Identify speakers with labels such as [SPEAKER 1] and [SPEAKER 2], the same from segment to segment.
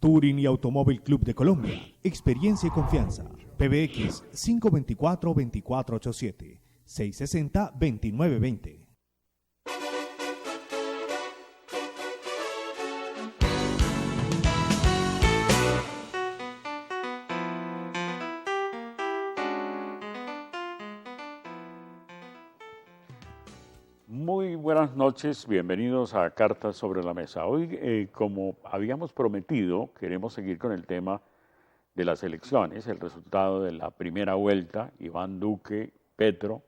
[SPEAKER 1] Touring y Automóvil Club de Colombia. Experiencia y confianza. PBX 524-2487. 660-2920.
[SPEAKER 2] Muy buenas noches, bienvenidos a Cartas sobre la Mesa. Hoy, como habíamos prometido, queremos seguir con el tema de las elecciones, el resultado de la primera vuelta, Iván Duque, Petro,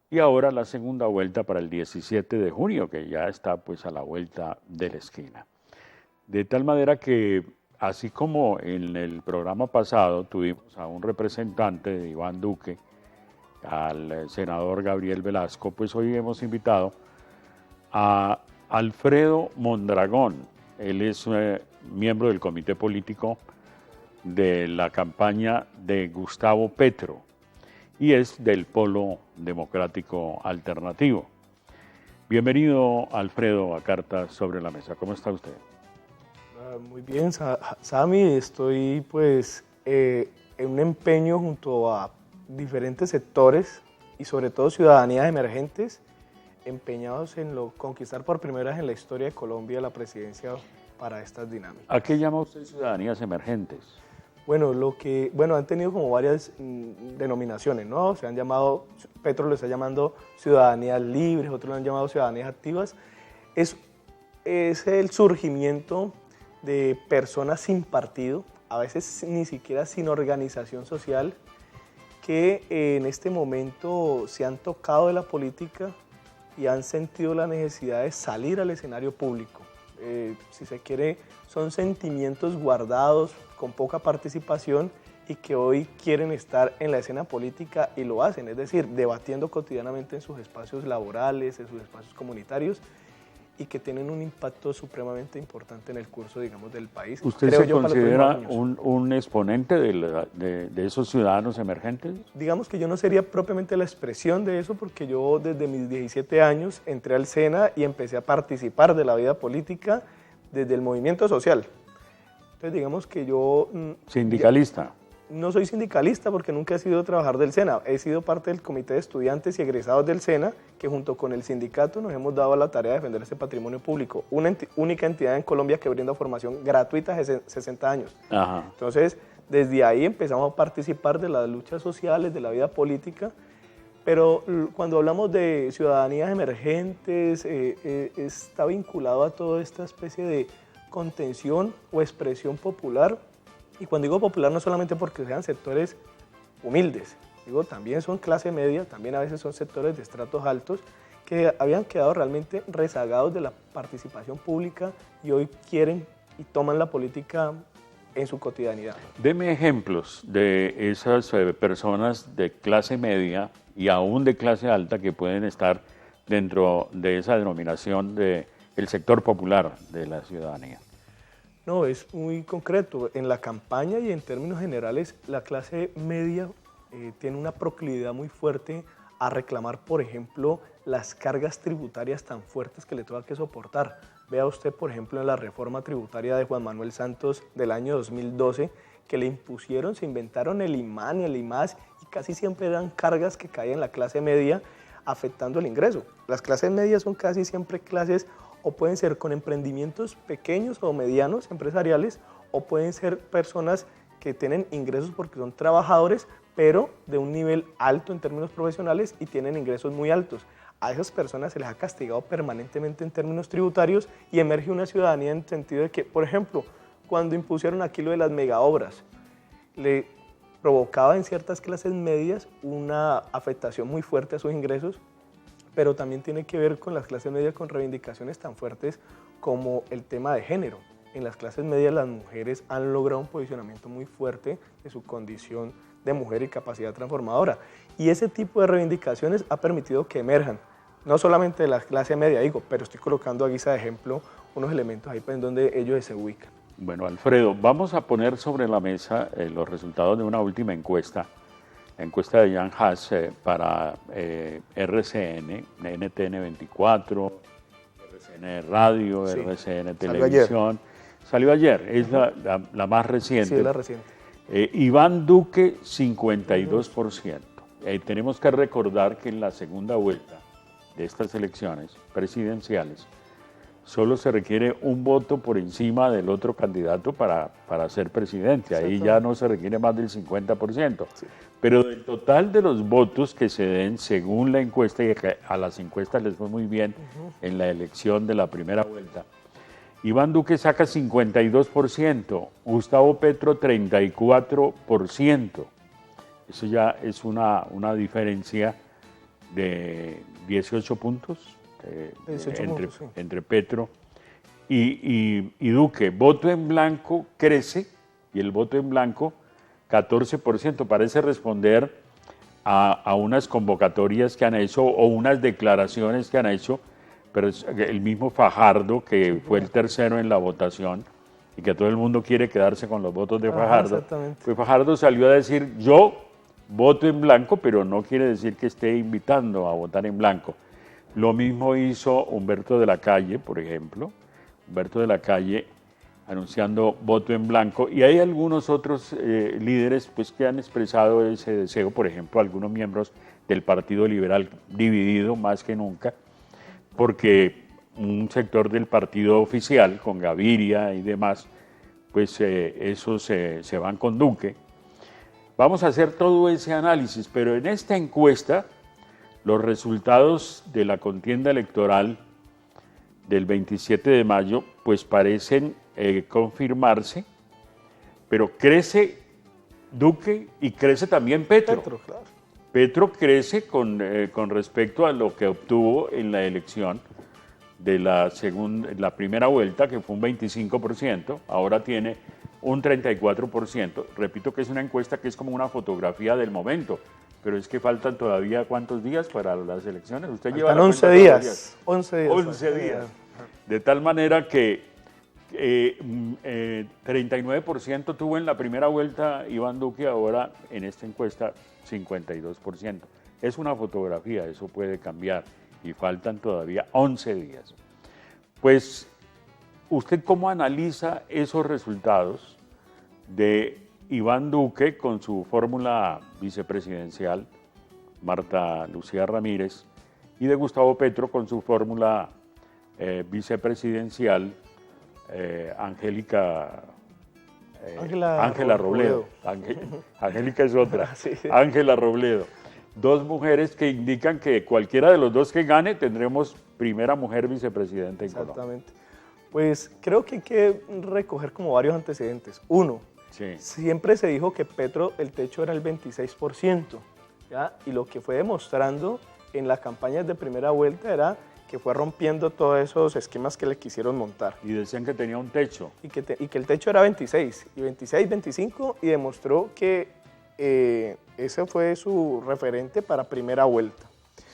[SPEAKER 2] y ahora la segunda vuelta para el 17 de junio, que ya está pues a la vuelta de la esquina. De tal manera que, así como en el programa pasado tuvimos a un representante de Iván Duque, al senador Gabriel Velasco, pues hoy hemos invitado a Alfredo Mondragón. Él es miembro del comité político de la campaña de Gustavo Petro y es del Polo Democrático Alternativo. Bienvenido, Alfredo, a Cartas sobre la Mesa. ¿Cómo está usted?
[SPEAKER 3] Muy bien, Sami. Estoy pues en un empeño junto a diferentes sectores y sobre todo ciudadanías emergentes empeñados en conquistar por primera vez en la historia de Colombia la presidencia para estas dinámicas.
[SPEAKER 2] ¿A qué llama usted ciudadanías emergentes?
[SPEAKER 3] Bueno, han tenido como varias denominaciones, ¿no? Se han llamado, Petro lo está llamando ciudadanías libres, otros lo han llamado ciudadanías activas. Es el surgimiento de personas sin partido, a veces ni siquiera sin organización social, que en este momento se han tocado de la política y han sentido la necesidad de salir al escenario público. Si se quiere, son sentimientos guardados, con poca participación y que hoy quieren estar en la escena política y lo hacen, es decir, debatiendo cotidianamente en sus espacios laborales, en sus espacios comunitarios y que tienen un impacto supremamente importante en el curso, digamos, del país.
[SPEAKER 2] ¿Usted se considera un exponente de esos ciudadanos emergentes?
[SPEAKER 3] Digamos que yo no sería propiamente la expresión de eso, porque yo desde mis 17 años entré al SENA y empecé a participar de la vida política desde el movimiento social. Entonces digamos que yo...
[SPEAKER 2] ¿Sindicalista?
[SPEAKER 3] No soy sindicalista porque nunca he sido trabajador del SENA, he sido parte del comité de estudiantes y egresados del SENA, que junto con el sindicato nos hemos dado a la tarea de defender este patrimonio público, una única entidad en Colombia que brinda formación gratuita hace 60 años. Ajá. Entonces, desde ahí empezamos a participar de las luchas sociales, de la vida política, pero cuando hablamos de ciudadanías emergentes, está vinculado a toda esta especie de contención o expresión popular. Y cuando digo popular no solamente porque sean sectores humildes, digo también son clase media, también a veces son sectores de estratos altos que habían quedado realmente rezagados de la participación pública y hoy quieren y toman la política en su cotidianidad.
[SPEAKER 2] Deme ejemplos de esas personas de clase media y aún de clase alta que pueden estar dentro de esa denominación del sector popular de la ciudadanía.
[SPEAKER 3] No, es muy concreto. En la campaña y en términos generales, la clase media tiene una proclividad muy fuerte a reclamar, por ejemplo, las cargas tributarias tan fuertes que le toca que soportar. Vea usted, por ejemplo, en la reforma tributaria de Juan Manuel Santos del año 2012, que le impusieron, se inventaron el IMAN y el IMAS, y casi siempre eran cargas que caían en la clase media, afectando el ingreso. Las clases medias son casi siempre clases o pueden ser con emprendimientos pequeños o medianos empresariales, o pueden ser personas que tienen ingresos porque son trabajadores, pero de un nivel alto en términos profesionales y tienen ingresos muy altos. A esas personas se les ha castigado permanentemente en términos tributarios y emerge una ciudadanía en el sentido de que, por ejemplo, cuando impusieron aquí lo de las megaobras, le provocaba en ciertas clases medias una afectación muy fuerte a sus ingresos, pero también tiene que ver con las clases medias con reivindicaciones tan fuertes como el tema de género. En las clases medias las mujeres han logrado un posicionamiento muy fuerte de su condición de mujer y capacidad transformadora. Y ese tipo de reivindicaciones ha permitido que emerjan, no solamente de la clase media, pero estoy colocando a guisa de ejemplo unos elementos ahí en donde ellos se ubican.
[SPEAKER 2] Bueno, Alfredo, vamos a poner sobre la mesa los resultados de una última encuesta. La encuesta de Jan Haas para RCN, NTN 24, RCN Radio, sí, RCN Televisión. Salió ayer, es la más reciente.
[SPEAKER 3] Sí, es la reciente.
[SPEAKER 2] Iván Duque, 52%. Tenemos que recordar que en la segunda vuelta de estas elecciones presidenciales solo se requiere un voto por encima del otro candidato para ser presidente. Ahí ya no se requiere más del 50%. Sí. Pero del total de los votos que se den según la encuesta, y a las encuestas les fue muy bien en la elección de la primera vuelta, Iván Duque saca 52%, Gustavo Petro 34%. Eso ya es una diferencia de 18 puntos, entre Petro y Duque. Voto en blanco crece y el voto en blanco 14%. Parece responder a unas convocatorias que han hecho o unas declaraciones que han hecho, pero es el mismo Fajardo, que fue el tercero en la votación y que todo el mundo quiere quedarse con los votos de Fajardo. Pues Fajardo salió a decir: yo voto en blanco, pero no quiere decir que esté invitando a votar en blanco. Lo mismo hizo Humberto de la Calle, por ejemplo. Humberto de la Calle anunciando voto en blanco. Y hay algunos otros líderes pues, que han expresado ese deseo, por ejemplo, algunos miembros del Partido Liberal dividido más que nunca, porque un sector del partido oficial, con Gaviria y demás, pues esos se van con Duque. Vamos a hacer todo ese análisis, pero en esta encuesta, los resultados de la contienda electoral del 27 de mayo, pues parecen confirmarse, pero crece Duque y crece también Petro.
[SPEAKER 3] Claro.
[SPEAKER 2] Petro crece con respecto a lo que obtuvo en la elección de la primera vuelta, que fue un 25%, ahora tiene un 34%. Repito que es una encuesta que es como una fotografía del momento, pero es que faltan todavía ¿cuántos días para las elecciones? Usted lleva
[SPEAKER 3] 11 días. 11 días.
[SPEAKER 2] 11 días. De tal manera que 39% tuvo en la primera vuelta Iván Duque, ahora en esta encuesta 52%. Es una fotografía, eso puede cambiar y faltan todavía 11 días. Pues, ¿usted cómo analiza esos resultados de Iván Duque con su fórmula vicepresidencial, Marta Lucía Ramírez, y de Gustavo Petro con su fórmula vicepresidencial, Ángela Robledo. Angélica es otra. Ángela Robledo. Dos mujeres que indican que cualquiera de los dos que gane tendremos primera mujer vicepresidenta en Colombia.
[SPEAKER 3] Exactamente. Pues creo que hay que recoger como varios antecedentes. Uno, siempre se dijo que Petro, el techo era el 26%, ¿ya? Y lo que fue demostrando en las campañas de primera vuelta era que fue rompiendo todos esos esquemas que le quisieron montar.
[SPEAKER 2] Y decían que tenía un techo.
[SPEAKER 3] Y que el techo era 26, y 26, 25, y demostró que ese fue su referente para primera vuelta.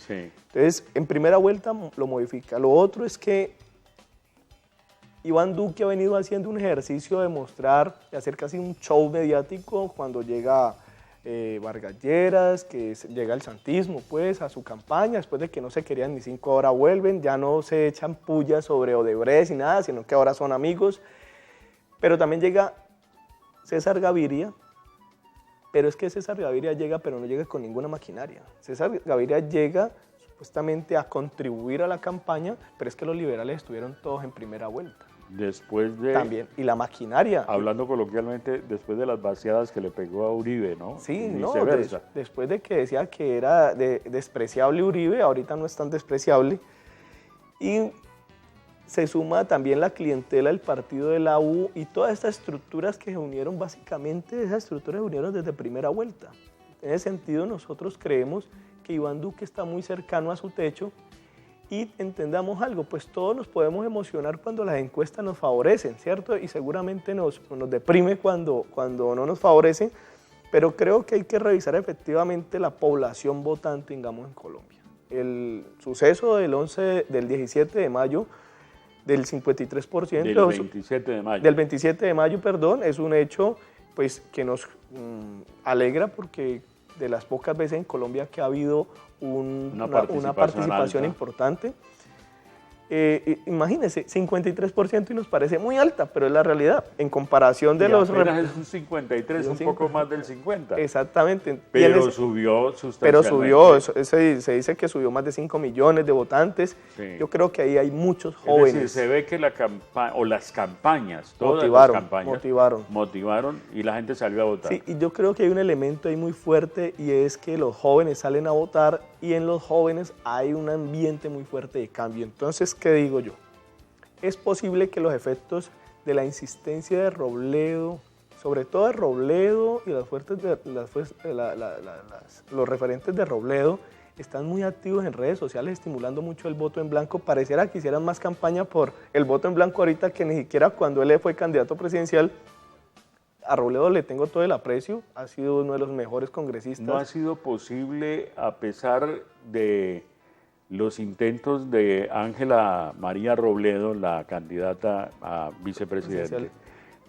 [SPEAKER 2] Sí.
[SPEAKER 3] Entonces, en primera vuelta lo modifica. Lo otro es que Iván Duque ha venido haciendo un ejercicio de mostrar, de hacer casi un show mediático cuando llega Vargas Lleras, que llega el santismo pues a su campaña, después de que no se querían ni 5 ahora vuelven, ya no se echan pullas sobre Odebrecht y nada, sino que ahora son amigos. Pero también llega César Gaviria, pero es que César Gaviria llega, pero no llega con ninguna maquinaria. César Gaviria llega supuestamente a contribuir a la campaña, pero es que los liberales estuvieron todos en primera vuelta.
[SPEAKER 2] Después de...
[SPEAKER 3] También, y la maquinaria.
[SPEAKER 2] Hablando coloquialmente, después de las vaciadas que le pegó a Uribe, ¿no?
[SPEAKER 3] Sí, no, después de que decía que era despreciable Uribe, ahorita no es tan despreciable. Y se suma también la clientela del partido de la U y todas estas estructuras que se unieron, básicamente esas estructuras se unieron desde primera vuelta. En ese sentido, nosotros creemos que Iván Duque está muy cercano a su techo. Y entendamos algo, pues todos nos podemos emocionar cuando las encuestas nos favorecen, ¿cierto? Y seguramente nos deprime cuando no nos favorecen, pero creo que hay que revisar efectivamente la población votante, digamos, en Colombia. El suceso del 17 de mayo, del 53%...
[SPEAKER 2] Del 27 de mayo.
[SPEAKER 3] Del 27 de mayo, perdón, es un hecho pues, que nos alegra porque de las pocas veces en Colombia que ha habido una participación importante. Imagínense, 53% y nos parece muy alta, pero es la realidad. En comparación de los...
[SPEAKER 2] Apenas es un 53, un poco más del 50.
[SPEAKER 3] Exactamente.
[SPEAKER 2] Pero subió sustancialmente.
[SPEAKER 3] Pero subió, se dice que subió más de 5 millones de votantes.
[SPEAKER 2] Sí.
[SPEAKER 3] Yo creo que ahí hay muchos jóvenes.
[SPEAKER 2] Es decir, se ve que las campañas, todas
[SPEAKER 3] Motivaron,
[SPEAKER 2] las campañas motivaron y la gente salió a votar.
[SPEAKER 3] Sí, y yo creo que hay un elemento ahí muy fuerte y es que los jóvenes salen a votar y en los jóvenes hay un ambiente muy fuerte de cambio. Entonces, ¿qué digo yo? Es posible que los efectos de la insistencia de Robledo, sobre todo de Robledo y los referentes de Robledo, están muy activos en redes sociales, estimulando mucho el voto en blanco. Pareciera que hicieran más campaña por el voto en blanco ahorita que ni siquiera cuando él fue candidato presidencial. A Robledo le tengo todo el aprecio, ha sido uno de los mejores congresistas.
[SPEAKER 2] No ha sido posible, a pesar de los intentos de Ángela María Robledo, la candidata a vicepresidente,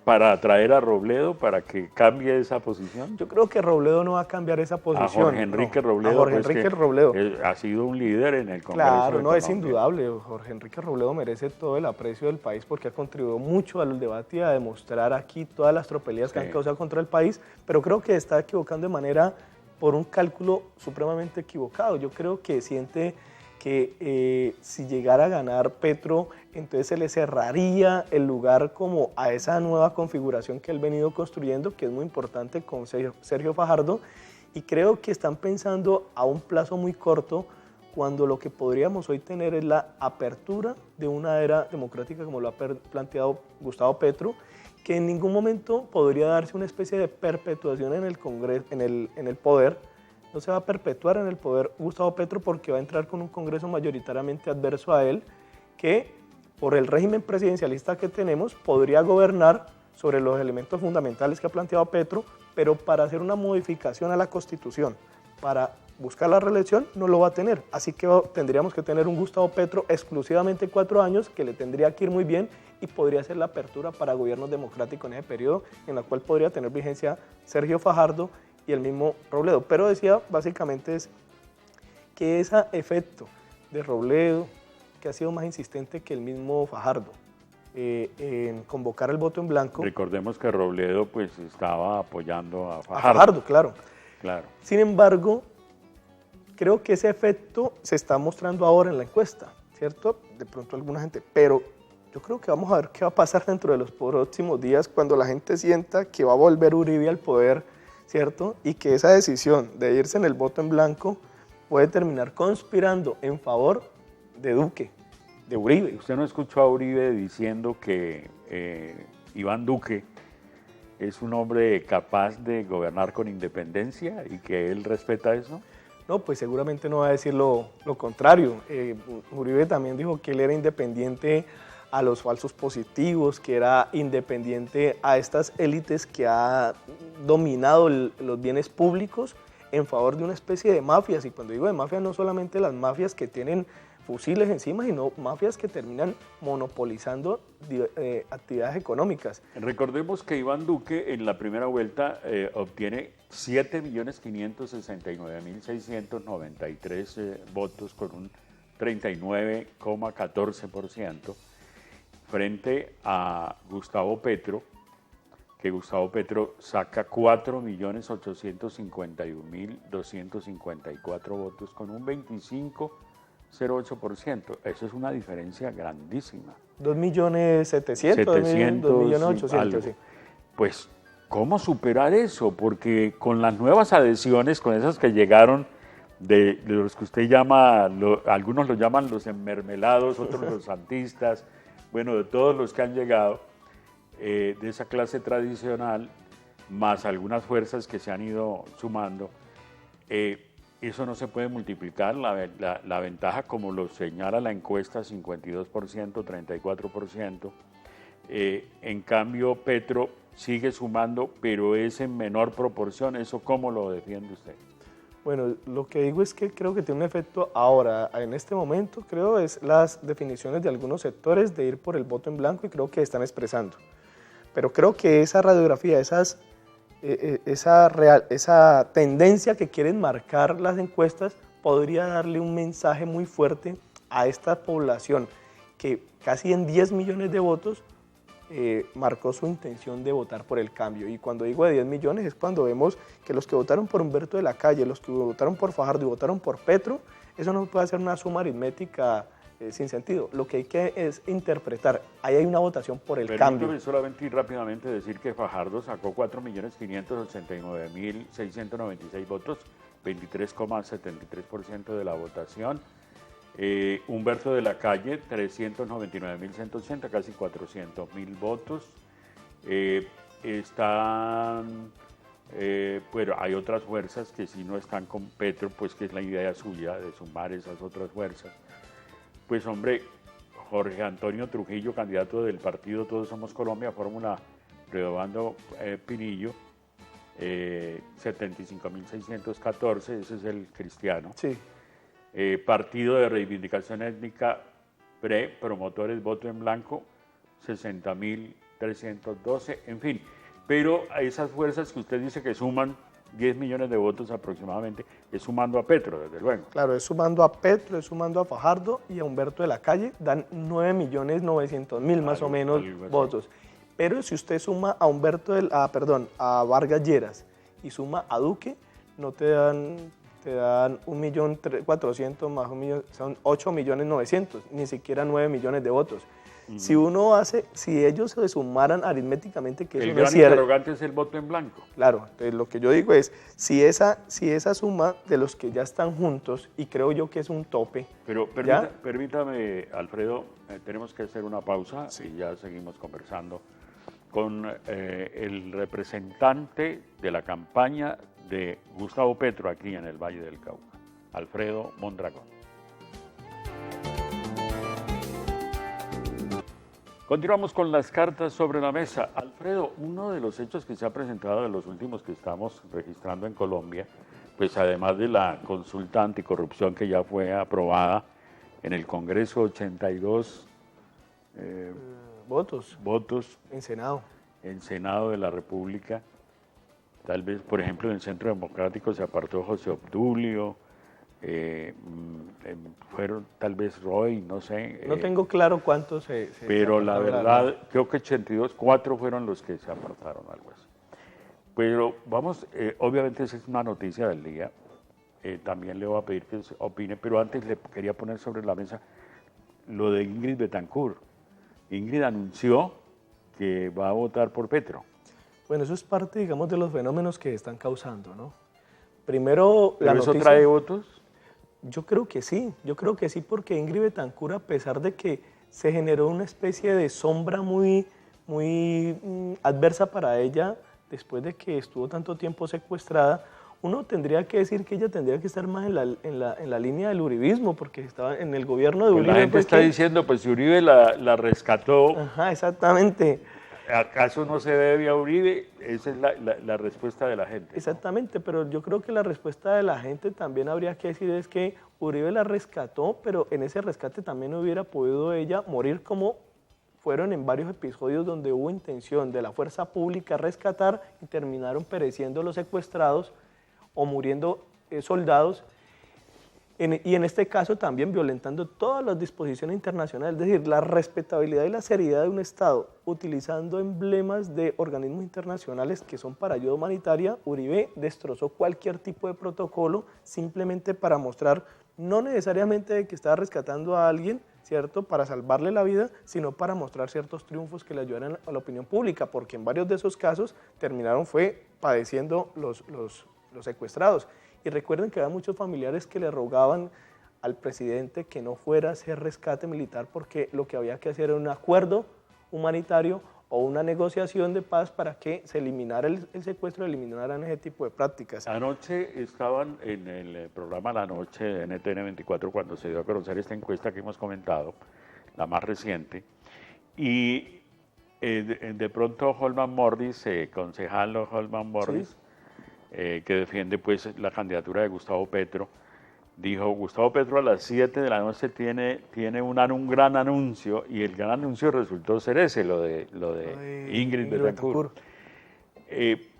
[SPEAKER 2] para atraer a Robledo para que cambie esa posición.
[SPEAKER 3] Yo creo que Robledo no va a cambiar esa posición.
[SPEAKER 2] A Jorge Enrique Robledo.
[SPEAKER 3] A Jorge Enrique Robledo.
[SPEAKER 2] Ha sido un líder en el Congreso.
[SPEAKER 3] Claro, no, es indudable. Jorge Enrique Robledo merece todo el aprecio del país porque ha contribuido mucho al debate y a demostrar aquí todas las tropelías que han causado contra el país, pero creo que está equivocando de manera por un cálculo supremamente equivocado. Yo creo que siente que si llegara a ganar Petro, entonces se le cerraría el lugar como a esa nueva configuración que él ha venido construyendo, que es muy importante con Sergio Fajardo, y creo que están pensando a un plazo muy corto, cuando lo que podríamos hoy tener es la apertura de una era democrática como lo ha planteado Gustavo Petro, que en ningún momento podría darse una especie de perpetuación en el Congreso, en el poder. No se va a perpetuar en el poder Gustavo Petro porque va a entrar con un Congreso mayoritariamente adverso a él, que por el régimen presidencialista que tenemos podría gobernar sobre los elementos fundamentales que ha planteado Petro, pero para hacer una modificación a la Constitución, para buscar la reelección, no lo va a tener. Así que tendríamos que tener un Gustavo Petro exclusivamente 4 años, que le tendría que ir muy bien y podría ser la apertura para gobiernos democráticos en ese periodo, en la cual podría tener vigencia Sergio Fajardo y el mismo Robledo. Pero decía, básicamente es que ese efecto de Robledo, que ha sido más insistente que el mismo Fajardo, en convocar el voto en blanco.
[SPEAKER 2] Recordemos que Robledo pues estaba apoyando a Fajardo.
[SPEAKER 3] A Fajardo, claro.
[SPEAKER 2] Claro.
[SPEAKER 3] Sin embargo, creo que ese efecto se está mostrando ahora en la encuesta, ¿cierto? De pronto alguna gente, pero yo creo que vamos a ver qué va a pasar dentro de los próximos días cuando la gente sienta que va a volver Uribe al poder, ¿cierto? Y que esa decisión de irse en el voto en blanco puede terminar conspirando en favor de Duque, de Uribe.
[SPEAKER 2] ¿Usted no escuchó a Uribe diciendo que Iván Duque es un hombre capaz de gobernar con independencia y que él respeta eso?
[SPEAKER 3] No, pues seguramente no va a decir lo contrario. Uribe también dijo que él era independiente a los falsos positivos, que era independiente a estas élites que ha dominado los bienes públicos en favor de una especie de mafias. Y cuando digo de mafias, no solamente las mafias que tienen fusiles encima, sino mafias que terminan monopolizando actividades económicas.
[SPEAKER 2] Recordemos que Iván Duque en la primera vuelta obtiene 7.599.693 votos con un 39,14%. frente a Gustavo Petro, que Gustavo Petro saca 4.851.254 votos con un 25,08%. Eso es una diferencia grandísima.
[SPEAKER 3] 2.700.000, 2.800.000, sí.
[SPEAKER 2] Pues, ¿cómo superar eso? Porque con las nuevas adhesiones, con esas que llegaron, de los que usted llama, algunos los llaman los enmermelados, otros los santistas, bueno, de todos los que han llegado, de esa clase tradicional, más algunas fuerzas que se han ido sumando, eso no se puede multiplicar, la ventaja como lo señala la encuesta, 52%, 34%, en cambio Petro sigue sumando, pero es en menor proporción. ¿Eso cómo lo defiende usted?
[SPEAKER 3] Bueno, lo que digo es que creo que tiene un efecto ahora, en este momento, creo, es las definiciones de algunos sectores de ir por el voto en blanco y creo que están expresando. Pero creo que esa radiografía, esa tendencia que quieren marcar las encuestas podría darle un mensaje muy fuerte a esta población que casi en 10 millones de votos marcó su intención de votar por el cambio. Y cuando digo de 10 millones es cuando vemos que los que votaron por Humberto de la Calle, los que votaron por Fajardo y votaron por Petro, eso no puede ser una suma aritmética sin sentido. Lo que hay que es interpretar. Ahí hay una votación por el cambio.
[SPEAKER 2] Permítame solamente y rápidamente decir que Fajardo sacó 4.589.696 votos, 23,73% de la votación. Humberto de la Calle, 399.180, casi 400.000 votos. Bueno, hay otras fuerzas que sí no están con Petro, pues que es la idea suya de sumar esas otras fuerzas. Pues hombre, Jorge Antonio Trujillo, candidato del partido Todos Somos Colombia, fórmula Redobando Pinillo, 75.614, ese es el cristiano.
[SPEAKER 3] Sí.
[SPEAKER 2] Partido de Reivindicación Étnica, promotores voto en blanco, 60.312, en fin. Pero a esas fuerzas que usted dice que suman 10 millones de votos aproximadamente, es sumando a Petro, desde luego.
[SPEAKER 3] Claro, es sumando a Petro, es sumando a Fajardo y a Humberto de la Calle, dan 9.900.000 más o menos votos. Pero si usted suma a a Vargas Lleras y suma a Duque, no te dan 1.400.000 más 1 millón, son 8.900.000, ni siquiera 9 millones de votos. Si ellos se sumaran aritméticamente, que
[SPEAKER 2] el
[SPEAKER 3] eso no
[SPEAKER 2] gran
[SPEAKER 3] es cierto.
[SPEAKER 2] interrogante es el voto en blanco.
[SPEAKER 3] Claro, entonces lo que yo digo es, si esa suma de los que ya están juntos, y creo yo que es un tope.
[SPEAKER 2] Pero permítame, Alfredo, tenemos que hacer una pausa y ya seguimos conversando con el representante de la campaña de Gustavo Petro aquí en el Valle del Cauca, Alfredo Mondragón. Continuamos con las cartas sobre la mesa. Alfredo, uno de los hechos que se ha presentado de los últimos que estamos registrando en Colombia, pues además de la consulta anticorrupción que ya fue aprobada en el Congreso, 82
[SPEAKER 3] votos
[SPEAKER 2] en
[SPEAKER 3] Senado
[SPEAKER 2] de la República. Tal vez, por ejemplo, en el Centro Democrático se apartó José Obdulio, fueron tal vez Roy, no sé.
[SPEAKER 3] No tengo claro cuántos
[SPEAKER 2] pero la verdad, creo que 82, 4 fueron los que se apartaron, algo así. Pero vamos, obviamente esa es una noticia del día, también le voy a pedir que opine, pero antes le quería poner sobre la mesa lo de Ingrid Betancourt. Ingrid anunció que va a votar por Petro.
[SPEAKER 3] Bueno, eso es parte, digamos, de los fenómenos que están causando, ¿no? Primero,
[SPEAKER 2] ¿Pero eso trae votos?
[SPEAKER 3] Yo creo que sí, porque Ingrid Betancourt, a pesar de que se generó una especie de sombra muy adversa para ella, después de que estuvo tanto tiempo secuestrada, uno tendría que decir que ella tendría que estar más en la línea del uribismo, porque estaba en el gobierno de Uribe.
[SPEAKER 2] La gente está diciendo, pues si Uribe la rescató.
[SPEAKER 3] Ajá, exactamente.
[SPEAKER 2] ¿Acaso no se debe a Uribe? Esa es la respuesta de la gente.
[SPEAKER 3] Exactamente, pero yo creo que la respuesta de la gente también habría que decir es que Uribe la rescató, pero en ese rescate también hubiera podido ella morir como fueron en varios episodios donde hubo intención de la fuerza pública rescatar y terminaron pereciendo los secuestrados o muriendo soldados. Y en este caso también violentando todas las disposiciones internacionales, es decir, la respetabilidad y la seriedad de un Estado, utilizando emblemas de organismos internacionales que son para ayuda humanitaria. Uribe destrozó cualquier tipo de protocolo simplemente para mostrar, no necesariamente que estaba rescatando a alguien, ¿cierto?, para salvarle la vida, sino para mostrar ciertos triunfos que le ayudaran a la opinión pública, porque en varios de esos casos terminaron padeciendo los secuestrados. Y recuerden que había muchos familiares que le rogaban al presidente que no fuera a hacer rescate militar porque lo que había que hacer era un acuerdo humanitario o una negociación de paz para que se eliminara el secuestro, eliminaran ese tipo de prácticas.
[SPEAKER 2] Anoche estaban en el programa La Noche de NTN 24 cuando se dio a conocer esta encuesta que hemos comentado, la más reciente, y de pronto Holman Mordis, concejal Holman Mordis, ¿sí?, que defiende pues la candidatura de Gustavo Petro, dijo: Gustavo Petro a las 7 de la noche tiene un gran anuncio, y el gran anuncio resultó ser ese, lo de Ingrid Betancourt.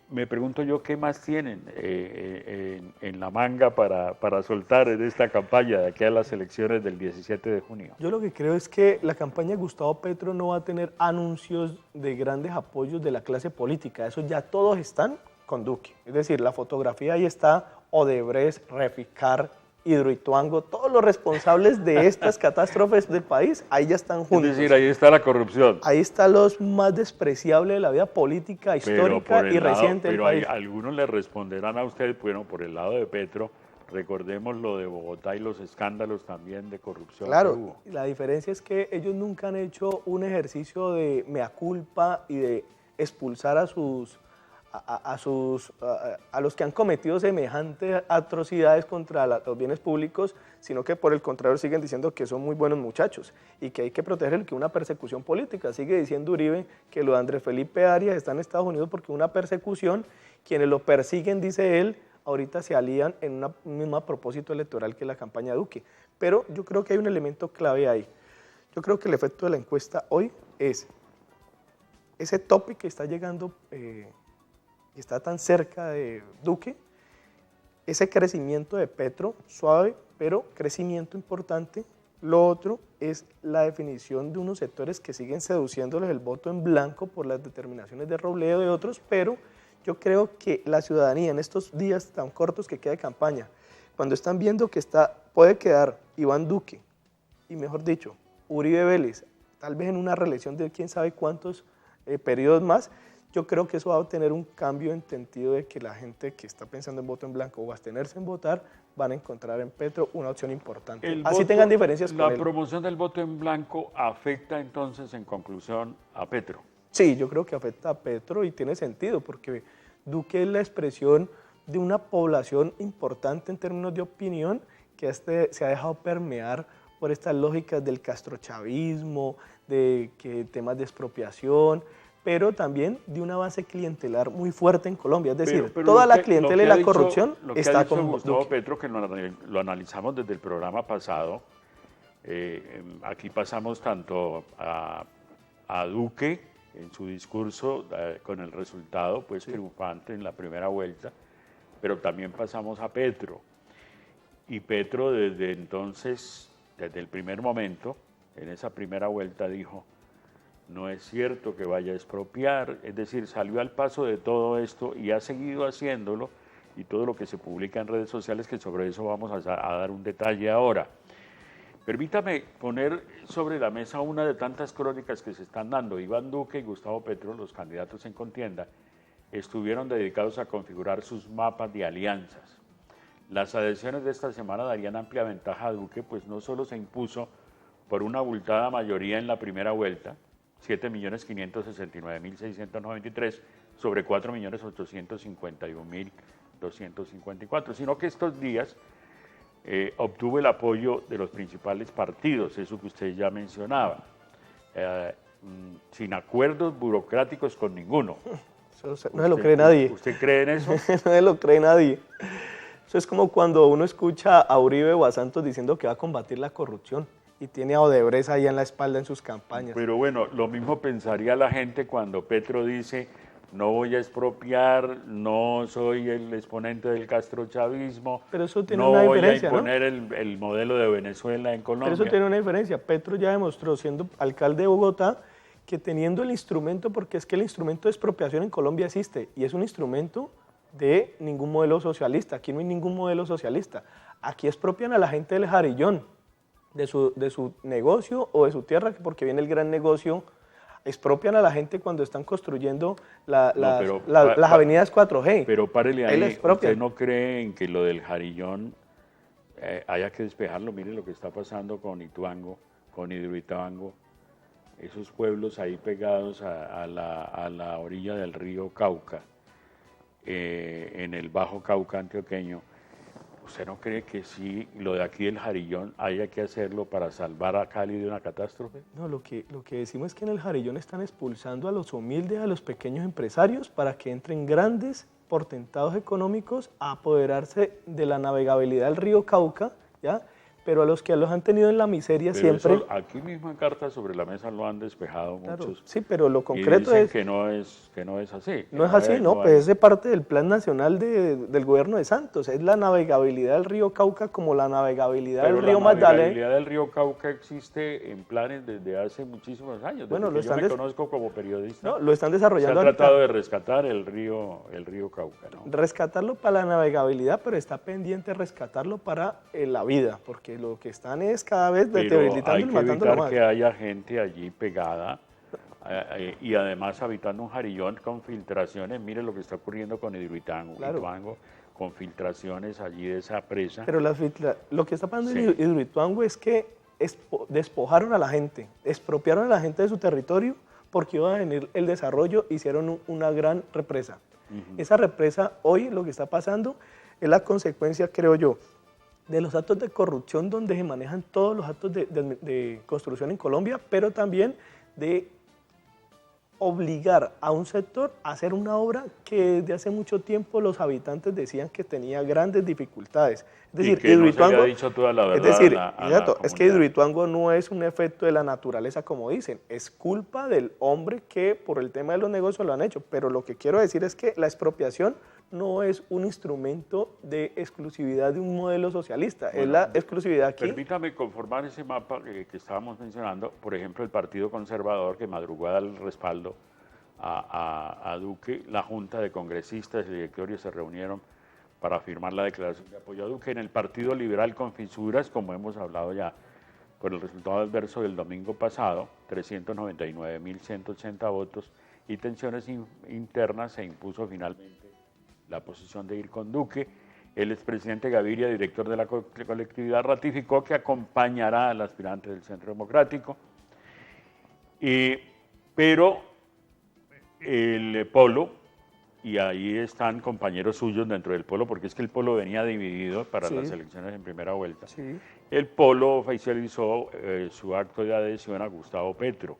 [SPEAKER 2] me pregunto yo qué más tienen en la manga para soltar en esta campaña de aquí a las elecciones del 17 de junio.
[SPEAKER 3] Yo lo que creo es que la campaña de Gustavo Petro no va a tener anuncios de grandes apoyos de la clase política. Eso ya todos están con Duque. Es decir, la fotografía ahí está, Odebrecht, Reficar, Hidroituango, todos los responsables de estas catástrofes del país, ahí ya están juntos.
[SPEAKER 2] Es decir, ahí está la corrupción.
[SPEAKER 3] Ahí están los más despreciables de la vida política, histórica y reciente del país.
[SPEAKER 2] Pero algunos le responderán a usted, bueno, por el lado de Petro, recordemos lo de Bogotá y los escándalos también de corrupción que hubo.
[SPEAKER 3] Claro, la diferencia es que ellos nunca han hecho un ejercicio de mea culpa y de expulsar a los que han cometido semejantes atrocidades contra los bienes públicos, sino que por el contrario siguen diciendo que son muy buenos muchachos y que hay que proteger que una persecución política. Sigue diciendo Uribe que lo de Andrés Felipe Arias está en Estados Unidos porque una persecución, quienes lo persiguen, dice él, ahorita se alían en un mismo propósito electoral que la campaña de Duque. Pero yo creo que hay un elemento clave ahí. Yo creo que el efecto de la encuesta hoy es ese tope que está llegando, que está tan cerca de Duque, ese crecimiento de Petro, suave, pero crecimiento importante. Lo otro es la definición de unos sectores que siguen seduciéndoles el voto en blanco por las determinaciones de Robledo y otros, pero yo creo que la ciudadanía en estos días tan cortos que queda de campaña, cuando están viendo que puede quedar Iván Duque y, mejor dicho, Uribe Vélez, tal vez en una reelección de quién sabe cuántos periodos más, yo creo que eso va a tener un cambio en sentido de que la gente que está pensando en voto en blanco o abstenerse en votar van a encontrar en Petro una opción importante. Así tengan diferencias con él.
[SPEAKER 2] ¿La promoción del voto en blanco afecta entonces en conclusión a Petro?
[SPEAKER 3] Sí, yo creo que afecta a Petro y tiene sentido porque Duque es la expresión de una población importante en términos de opinión que se ha dejado permear por estas lógicas del castrochavismo, de temas de expropiación, pero también de una base clientelar muy fuerte en Colombia. Es decir,
[SPEAKER 2] pero
[SPEAKER 3] toda la clientela y la corrupción está con
[SPEAKER 2] Gustavo
[SPEAKER 3] Duque.
[SPEAKER 2] Petro, que lo analizamos desde el programa pasado, aquí pasamos tanto a Duque en su discurso con el resultado pues triunfante en la primera vuelta, pero también pasamos a Petro. Y Petro desde entonces, desde el primer momento, en esa primera vuelta dijo: no es cierto que vaya a expropiar, es decir, salió al paso de todo esto y ha seguido haciéndolo, y todo lo que se publica en redes sociales, que sobre eso vamos a dar un detalle ahora. Permítame poner sobre la mesa una de tantas crónicas que se están dando. Iván Duque y Gustavo Petro, los candidatos en contienda, estuvieron dedicados a configurar sus mapas de alianzas. Las adhesiones de esta semana darían amplia ventaja a Duque, pues no solo se impuso por una abultada mayoría en la primera vuelta, 7.569.693 sobre 4.851.254, sino que estos días obtuvo el apoyo de los principales partidos, eso que usted ya mencionaba, sin acuerdos burocráticos con ninguno.
[SPEAKER 3] Eso no se lo cree nadie.
[SPEAKER 2] ¿Usted cree en eso?
[SPEAKER 3] No se lo cree nadie. Eso es como cuando uno escucha a Uribe o a Santos diciendo que va a combatir la corrupción y tiene a Odebrecht ahí en la espalda en sus campañas.
[SPEAKER 2] Pero bueno, lo mismo pensaría la gente cuando Petro dice: no voy a expropiar, no soy el exponente del castrochavismo,
[SPEAKER 3] pero eso tiene
[SPEAKER 2] no
[SPEAKER 3] una
[SPEAKER 2] voy a
[SPEAKER 3] diferencia,
[SPEAKER 2] imponer el modelo de Venezuela en Colombia.
[SPEAKER 3] Pero eso tiene una diferencia. Petro ya demostró, siendo alcalde de Bogotá, que teniendo el instrumento, porque es que el instrumento de expropiación en Colombia existe, y es un instrumento de ningún modelo socialista. Aquí no hay ningún modelo socialista. Aquí expropian a la gente del Jarillón, de su negocio o de su tierra, porque viene el gran negocio. Expropian a la gente cuando están construyendo las avenidas 4G.
[SPEAKER 2] Pero párele ahí, ¿usted no cree en que lo del Jarillón haya que despejarlo? Mire lo que está pasando con Ituango, con Hidroituango, esos pueblos ahí pegados a la orilla del río Cauca, en el Bajo Cauca antioqueño. ¿Usted no cree que sí, lo de aquí del Jarillón haya que hacerlo para salvar a Cali de una catástrofe?
[SPEAKER 3] No, lo que decimos es que en el Jarillón están expulsando a los humildes, a los pequeños empresarios, para que entren grandes portentados económicos a apoderarse de la navegabilidad del río Cauca, ¿ya? pero a los que los han tenido en la miseria
[SPEAKER 2] Pero
[SPEAKER 3] siempre...
[SPEAKER 2] eso aquí mismo en Cartas sobre la Mesa lo han despejado
[SPEAKER 3] Claro,
[SPEAKER 2] muchos.
[SPEAKER 3] sí, pero lo
[SPEAKER 2] Y
[SPEAKER 3] concreto
[SPEAKER 2] dicen
[SPEAKER 3] es...
[SPEAKER 2] que no es así.
[SPEAKER 3] No es así, no, pues
[SPEAKER 2] hay-
[SPEAKER 3] ese es parte del Plan Nacional del Gobierno de Santos, es la navegabilidad del río Cauca como la navegabilidad
[SPEAKER 2] Pero
[SPEAKER 3] del río
[SPEAKER 2] la
[SPEAKER 3] Magdalena.
[SPEAKER 2] navegabilidad del río Cauca existe en planes desde hace muchísimos años.
[SPEAKER 3] Bueno,
[SPEAKER 2] Desde
[SPEAKER 3] lo
[SPEAKER 2] que yo
[SPEAKER 3] están
[SPEAKER 2] me
[SPEAKER 3] des-
[SPEAKER 2] conozco como periodista.
[SPEAKER 3] No, lo están
[SPEAKER 2] Se ha
[SPEAKER 3] desarrollando
[SPEAKER 2] tratado
[SPEAKER 3] ahorita.
[SPEAKER 2] de rescatar el río Cauca, ¿no?
[SPEAKER 3] Rescatarlo para la navegabilidad, pero está pendiente rescatarlo para la vida, porque lo que están es cada vez
[SPEAKER 2] Pero
[SPEAKER 3] debilitando
[SPEAKER 2] hay
[SPEAKER 3] y
[SPEAKER 2] que
[SPEAKER 3] matándolo
[SPEAKER 2] evitar
[SPEAKER 3] más.
[SPEAKER 2] que haya gente allí pegada y además habitando un jarillón con filtraciones. Mire lo que está ocurriendo con Hidroituango,
[SPEAKER 3] Claro.
[SPEAKER 2] con filtraciones allí de esa presa.
[SPEAKER 3] Pero lo que está pasando
[SPEAKER 2] Sí.
[SPEAKER 3] en Hidroituango es que despojaron a la gente, expropiaron a la gente de su territorio porque iba a venir el desarrollo, hicieron una gran represa. Esa represa hoy lo que está pasando es la consecuencia, creo yo, de los actos de corrupción donde se manejan todos los actos de construcción en Colombia, pero también de obligar a un sector a hacer una obra que desde hace mucho tiempo los habitantes decían que tenía grandes dificultades. Es decir,
[SPEAKER 2] y que no se le
[SPEAKER 3] Hidroituango,
[SPEAKER 2] ha dicho toda la verdad
[SPEAKER 3] es decir,
[SPEAKER 2] a la
[SPEAKER 3] exacto, es que
[SPEAKER 2] comunidad.
[SPEAKER 3] Hidroituango no es un efecto de la naturaleza como dicen, es culpa del hombre que por el tema de los negocios lo han hecho, pero lo que quiero decir es que la expropiación no es un instrumento de exclusividad de un modelo socialista, es la exclusividad aquí.
[SPEAKER 2] Permítame conformar ese mapa que estábamos mencionando. Por ejemplo, el Partido Conservador, que madrugó al respaldo a Duque, la Junta de Congresistas y directorios se reunieron para firmar la declaración de apoyo a Duque. En el Partido Liberal con fisuras, como hemos hablado ya, por el resultado adverso del domingo pasado, 399.180 votos y tensiones internas, se impuso finalmente la posición de ir con Duque. El expresidente Gaviria, director de la colectividad, ratificó que acompañará al aspirante del Centro Democrático, pero el Polo, y ahí están compañeros suyos dentro del Polo, porque es que el Polo venía dividido para las elecciones en primera vuelta.
[SPEAKER 3] Sí.
[SPEAKER 2] El Polo oficializó su acto de adhesión a Gustavo Petro.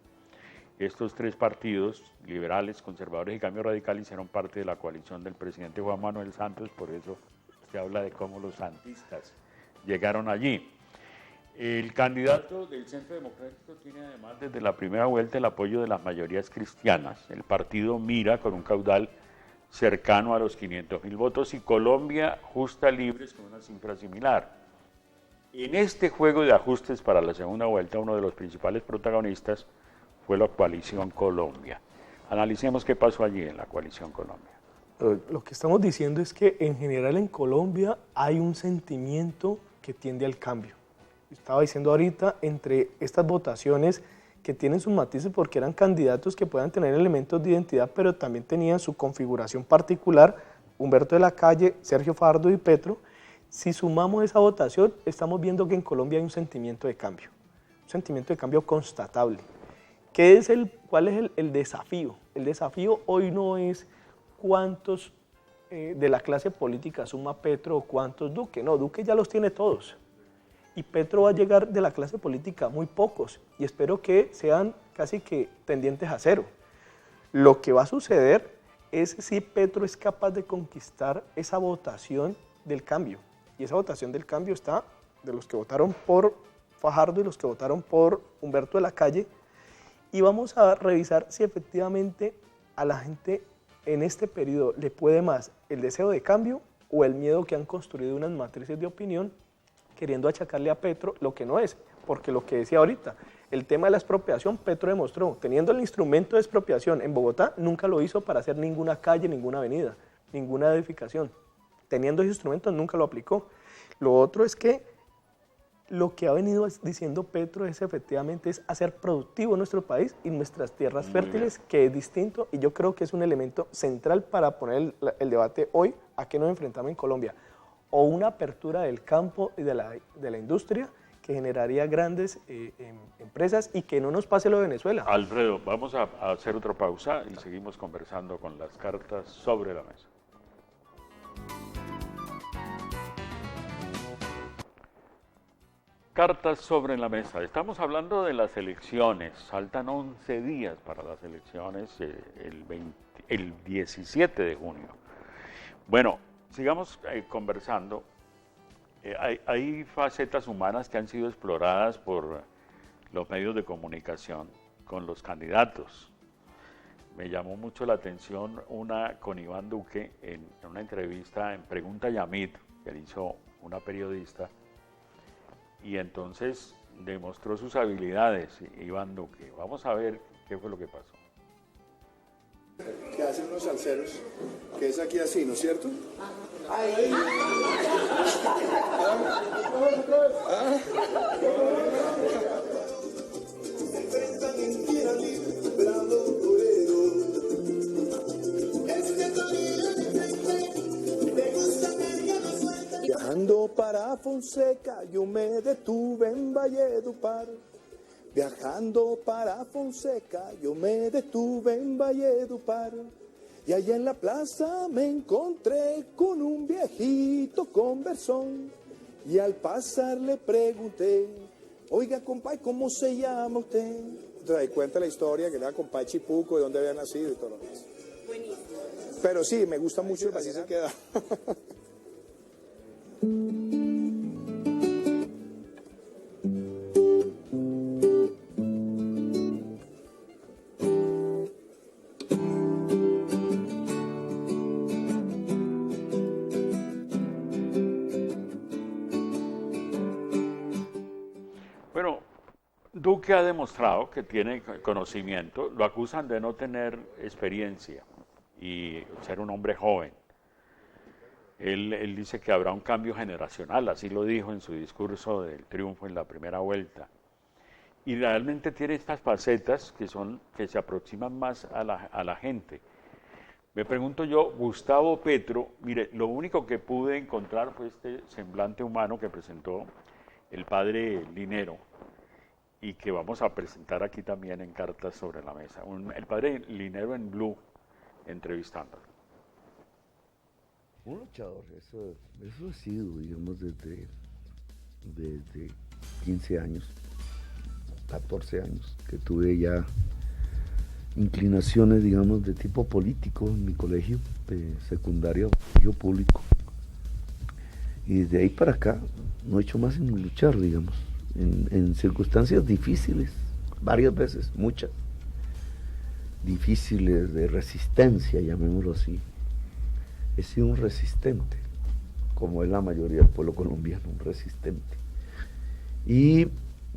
[SPEAKER 2] Estos tres partidos, liberales, conservadores y Cambio Radical, hicieron parte de la coalición del presidente Juan Manuel Santos, por eso se habla de cómo los santistas llegaron allí. El candidato del Centro Democrático tiene además desde la primera vuelta el apoyo de las mayorías cristianas. El partido mira con un caudal cercano a los 500.000 votos y Colombia Justa Libres con una cifra similar. En este juego de ajustes para la segunda vuelta, uno de los principales protagonistas fue la Coalición Colombia. Analicemos qué pasó allí en la Coalición Colombia.
[SPEAKER 3] Lo que estamos diciendo es que en general en Colombia hay un sentimiento que tiende al cambio. Estaba diciendo ahorita, entre estas votaciones que tienen sus matices porque eran candidatos que puedan tener elementos de identidad, pero también tenían su configuración particular, Humberto de la Calle, Sergio Fajardo y Petro. Si sumamos esa votación, estamos viendo que en Colombia hay un sentimiento de cambio, un sentimiento de cambio constatable. ¿Cuál es el desafío? El desafío hoy no es cuántos de la clase política suma Petro o cuántos Duque. No, Duque ya los tiene todos. Y Petro va a llegar de la clase política muy pocos. Y espero que sean casi que tendientes a cero. Lo que va a suceder es si Petro es capaz de conquistar esa votación del cambio. Y esa votación del cambio está de los que votaron por Fajardo y los que votaron por Humberto de la Calle. Y vamos a revisar si efectivamente a la gente en este periodo le puede más el deseo de cambio o el miedo que han construido unas matrices de opinión queriendo achacarle a Petro lo que no es. Porque lo que decía ahorita, el tema de la expropiación, Petro demostró, teniendo el instrumento de expropiación en Bogotá, nunca lo hizo para hacer ninguna calle, ninguna avenida, ninguna edificación. Teniendo ese instrumento nunca lo aplicó. Lo otro es que lo que ha venido diciendo Petro es efectivamente es hacer productivo nuestro país y nuestras tierras fértiles, que es distinto y yo creo que es un elemento central para poner el debate hoy a qué nos enfrentamos en Colombia. O una apertura del campo y de la industria que generaría grandes empresas y que no nos pase lo de Venezuela.
[SPEAKER 2] Alfredo, vamos a hacer otra pausa y seguimos conversando con las cartas sobre la mesa. Cartas sobre la mesa. Estamos hablando de las elecciones. Faltan 11 días para las elecciones, el 17 de junio. Bueno, sigamos conversando. Hay facetas humanas que han sido exploradas por los medios de comunicación con los candidatos. Me llamó mucho la atención una con Iván Duque en una entrevista en Pregunta Yamit, que le hizo una periodista, y entonces demostró sus habilidades Iván Duque. Vamos a ver qué fue lo que pasó.
[SPEAKER 4] Que hacen unos salseros, que es aquí así, ¿no es cierto? Ahí. Viajando para Fonseca, yo me detuve en Valledupar. Viajando para Fonseca, yo me detuve en Valledupar. Y allá en la plaza me encontré con un viejito conversón. Y al pasar le pregunté, oiga, compay, ¿cómo se llama usted? Entonces ahí cuenta la historia, que era compay Chipuco, de dónde había nacido y todo lo demás. Buenísimo. Pero sí, me gusta mucho, así se queda.
[SPEAKER 2] Bueno, Duque ha demostrado que tiene conocimiento, lo acusan de no tener experiencia y ser un hombre joven. Él dice que habrá un cambio generacional, así lo dijo en su discurso del triunfo en la primera vuelta. Y realmente tiene estas facetas que se aproximan más a la gente. Me pregunto yo, Gustavo Petro, mire, lo único que pude encontrar fue este semblante humano que presentó el padre Linero y que vamos a presentar aquí también en Cartas sobre la Mesa. El padre Linero en Blue entrevistándolo.
[SPEAKER 5] Un luchador, eso ha sido, digamos, desde 15 años, 14 años, que tuve ya inclinaciones, digamos, de tipo político en mi colegio secundario, colegio público. Y desde ahí para acá no he hecho más en luchar, digamos, en circunstancias difíciles, varias veces, muchas, difíciles de resistencia, llamémoslo así. He sido un resistente, como es la mayoría del pueblo colombiano, un resistente. Y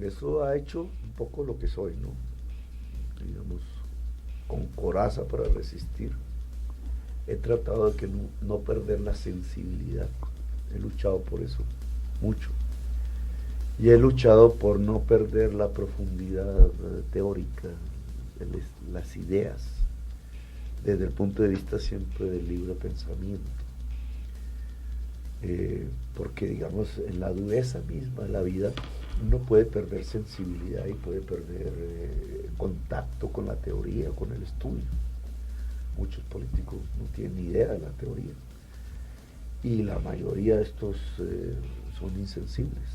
[SPEAKER 5] eso ha hecho un poco lo que soy, ¿no? Digamos, con coraza para resistir. He tratado de que no perder la sensibilidad. He luchado por eso, mucho. Y he luchado por no perder la profundidad teórica, las ideas, desde el punto de vista siempre del libre pensamiento. Porque, digamos, en la dureza misma de la vida, uno puede perder sensibilidad y puede perder contacto con la teoría, con el estudio. Muchos políticos no tienen ni idea de la teoría. Y la mayoría de estos son insensibles.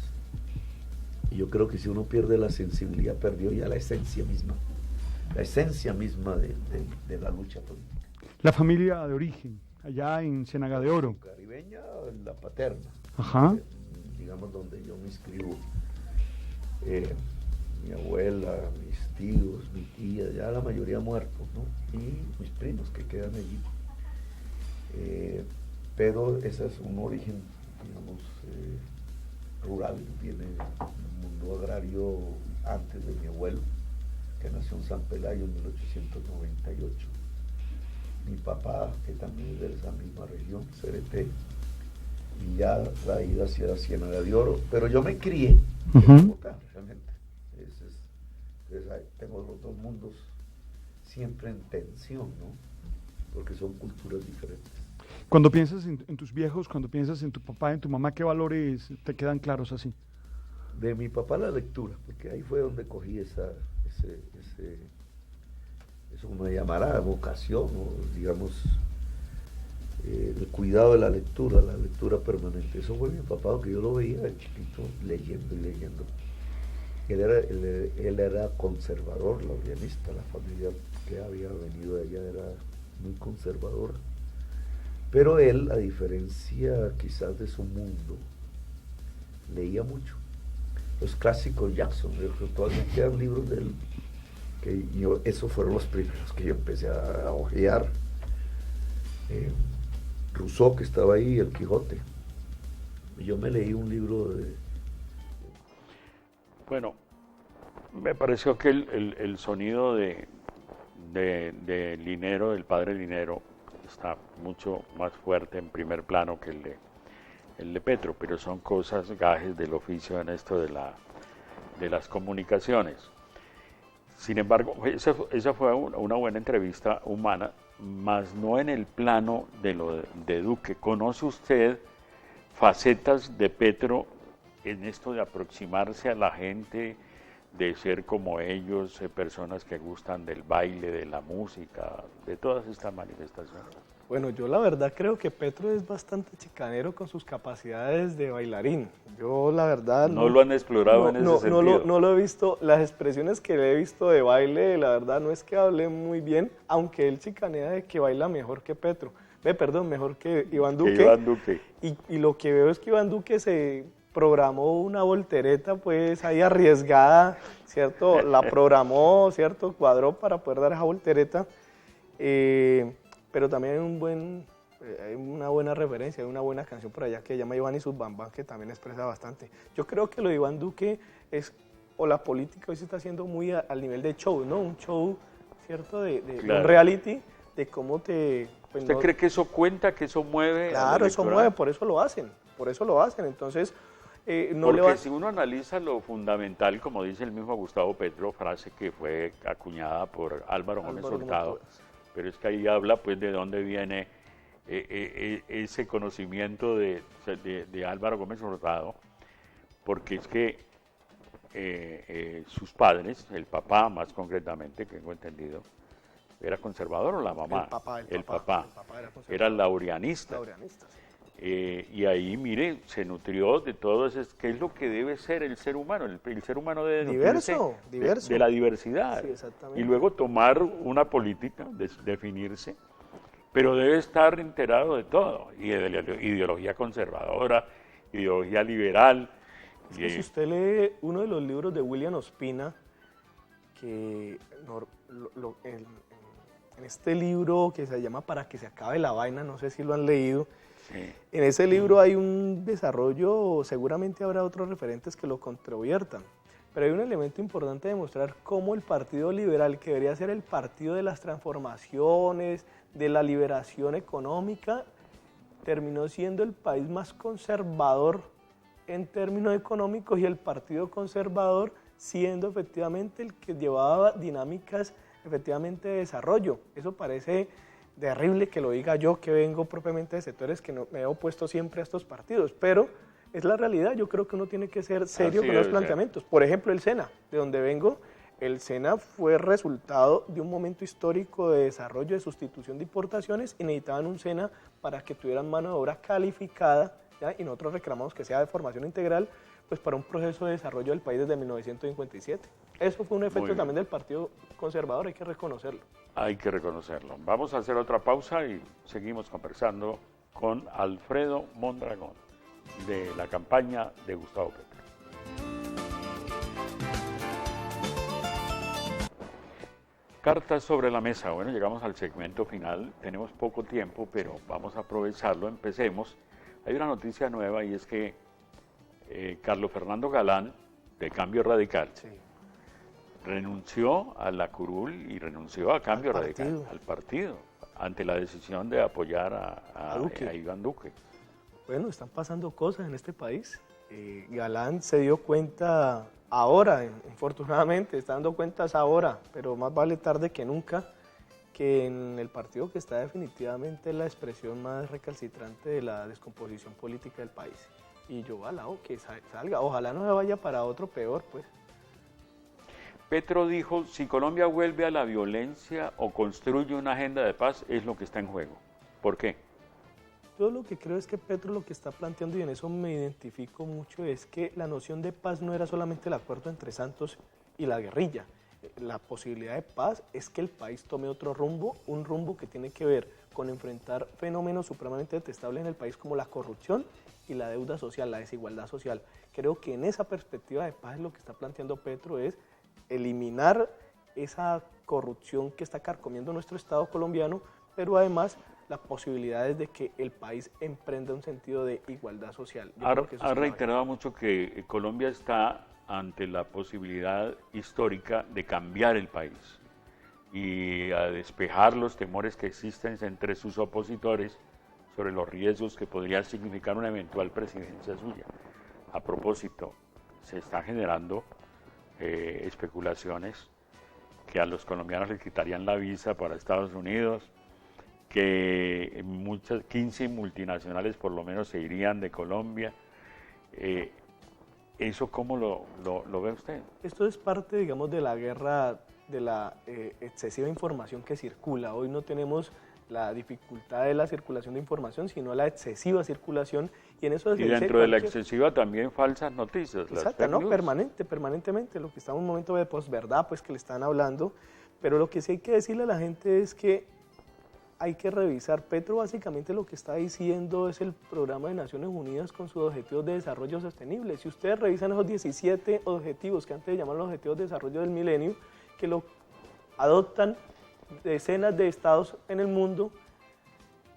[SPEAKER 5] Y yo creo que si uno pierde la sensibilidad, perdió ya la esencia misma de la lucha política.
[SPEAKER 6] La familia de origen, allá en Ciénaga de Oro.
[SPEAKER 5] Caribeña, la paterna.
[SPEAKER 6] Ajá.
[SPEAKER 5] Digamos donde yo me inscribo. Mi abuela, mis tíos, mi tía, ya la mayoría muertos, ¿no? Y mis primos que quedan allí. Pero ese es un origen, digamos, rural, viene un mundo agrario antes de mi abuelo, que nació en San Pelayo en 1898. Mi papá, que también es de esa misma región, Cereté, y ya traído hacia Ciénaga de Oro, pero yo me crié en Bogotá, realmente. Entonces, tengo los dos mundos siempre en tensión, ¿no? Porque son culturas diferentes.
[SPEAKER 6] Cuando piensas en tus viejos, cuando piensas en tu papá, en tu mamá, ¿qué valores te quedan claros así?
[SPEAKER 5] De mi papá la lectura, porque ahí fue donde cogí eso como me llamará, vocación, o digamos, el cuidado de la lectura permanente. Eso fue mi papá, porque yo lo veía de chiquito leyendo y leyendo. Él era conservador, laureanista, la familia que había venido de allá era muy conservadora. Pero él, a diferencia quizás de su mundo, leía mucho. Los clásicos Jackson, todavía quedan libros de él, que esos fueron los primeros que yo empecé a ojear. Rousseau, que estaba ahí, El Quijote. Yo me leí un libro de...
[SPEAKER 2] Bueno, me pareció que el sonido de Linero, del padre Linero, está mucho más fuerte en primer plano que el de Petro, pero son cosas, gajes del oficio en esto de las comunicaciones. Sin embargo, esa fue una buena entrevista humana, más no en el plano de Duque. ¿Conoce usted facetas de Petro en esto de aproximarse a la gente, de ser como ellos, personas que gustan del baile, de la música, de todas estas manifestaciones?
[SPEAKER 3] Bueno, yo la verdad creo que Petro es bastante chicanero con sus capacidades de bailarín. Yo la verdad...
[SPEAKER 2] ¿No lo han explorado en ese sentido?
[SPEAKER 3] No lo he visto. Las expresiones que le he visto de baile, la verdad no es que hable muy bien, aunque él chicanea de que baila mejor que Petro. Mejor que Iván Duque. Y lo que veo es que Iván Duque se programó una voltereta pues ahí arriesgada, ¿cierto? La programó, ¿cierto? Cuadró para poder dar esa voltereta. Pero también hay una buena referencia, hay una buena canción por allá que se llama Iván y sus Bambán, que también expresa bastante. Yo creo que lo de Iván Duque o la política hoy se está haciendo muy al nivel de show, ¿no? Un show, ¿cierto? De un reality, de cómo te... Pues,
[SPEAKER 2] ¿Usted cree que eso cuenta, que eso mueve?
[SPEAKER 3] Claro, eso mueve, por eso lo hacen, entonces...
[SPEAKER 2] Porque si uno analiza lo fundamental, como dice el mismo Gustavo Petro, frase que fue acuñada por Álvaro Gómez Hurtado, pero es que ahí habla pues de dónde viene ese conocimiento de Álvaro Gómez Hurtado, porque es que sus padres, el papá más concretamente, que tengo entendido, ¿era conservador o la mamá? El papá era laureanista. Y ahí, mire, se nutrió de todo eso, que es lo que debe ser el ser humano. El ser humano debe
[SPEAKER 3] diverso.
[SPEAKER 2] De la diversidad.
[SPEAKER 3] Sí, exactamente.
[SPEAKER 2] Y luego tomar una política, definirse, pero debe estar enterado de todo, y de la ideología conservadora, ideología liberal.
[SPEAKER 3] Es que si usted lee uno de los libros de William Ospina, que en este libro que se llama Para que se acabe la vaina, no sé si lo han leído, sí. En ese libro hay un desarrollo, seguramente habrá otros referentes que lo controviertan, pero hay un elemento importante de mostrar cómo el Partido Liberal, que debería ser el partido de las transformaciones, de la liberación económica, terminó siendo el país más conservador en términos económicos y el Partido Conservador siendo efectivamente el que llevaba dinámicas efectivamente de desarrollo. Eso parece terrible que lo diga yo, que vengo propiamente de sectores que no, me he opuesto siempre a estos partidos, pero es la realidad. Yo creo que uno tiene que ser serio con los planteamientos. Por ejemplo, el SENA, de donde vengo, el SENA fue resultado de un momento histórico de desarrollo, de sustitución de importaciones, y necesitaban un SENA para que tuvieran mano de obra calificada, ¿ya? Y nosotros reclamamos que sea de formación integral, pues para un proceso de desarrollo del país desde 1957. Eso fue un efecto también del Partido Conservador, hay que reconocerlo. Hay que reconocerlo.
[SPEAKER 2] Vamos a hacer otra pausa y seguimos conversando con Alfredo Mondragón, de la campaña de Gustavo Petro. Cartas sobre la mesa. Bueno, llegamos al segmento final. Tenemos poco tiempo, pero vamos a aprovecharlo. Empecemos. Hay una noticia nueva y es que Carlos Fernando Galán, de Cambio Radical, renunció a la curul y renunció a Cambio Radical, al partido, ante la decisión de apoyar a Iván Duque.
[SPEAKER 3] Bueno, están pasando cosas en este país. Galán se dio cuenta ahora, infortunadamente, está dando cuentas ahora, pero más vale tarde que nunca, que en el partido que está definitivamente la expresión más recalcitrante de la descomposición política del país. Y yo alabo que salga, ojalá no se vaya para otro peor, pues.
[SPEAKER 2] Petro dijo, si Colombia vuelve a la violencia o construye una agenda de paz, es lo que está en juego. ¿Por qué?
[SPEAKER 3] Yo lo que creo es que Petro lo que está planteando, y en eso me identifico mucho, es que la noción de paz no era solamente el acuerdo entre Santos y la guerrilla. La posibilidad de paz es que el país tome otro rumbo, un rumbo que tiene que ver con enfrentar fenómenos supremamente detestables en el país como la corrupción y la deuda social, la desigualdad social, Creo que en esa perspectiva de paz lo que está planteando Petro es eliminar esa corrupción que está carcomiendo nuestro Estado colombiano, pero además las posibilidades de que el país emprenda un sentido de igualdad social.
[SPEAKER 2] Ha reiterado mucho que Colombia está ante la posibilidad histórica de cambiar el país y a despejar los temores que existen entre sus opositores sobre los riesgos que podría significar una eventual presidencia suya. A propósito, se están generando especulaciones que a los colombianos les quitarían la visa para Estados Unidos, que 15 multinacionales por lo menos se irían de Colombia. ¿Eso cómo lo ve usted?
[SPEAKER 3] Esto es parte, digamos, de la guerra de la excesiva información que circula. Hoy no tenemos la dificultad de la circulación de información, sino la excesiva circulación, y en eso...
[SPEAKER 2] Y dentro de la excesiva también falsas noticias.
[SPEAKER 3] Exacto, ¿no? Permanentemente, lo que está en un momento de posverdad, pues que le están hablando, pero lo que sí hay que decirle a la gente es que hay que revisar. Petro básicamente lo que está diciendo es el programa de Naciones Unidas con sus objetivos de desarrollo sostenible. Si ustedes revisan esos 17 objetivos que antes de llamar los objetivos de desarrollo del milenio, que lo adoptan decenas de estados en el mundo,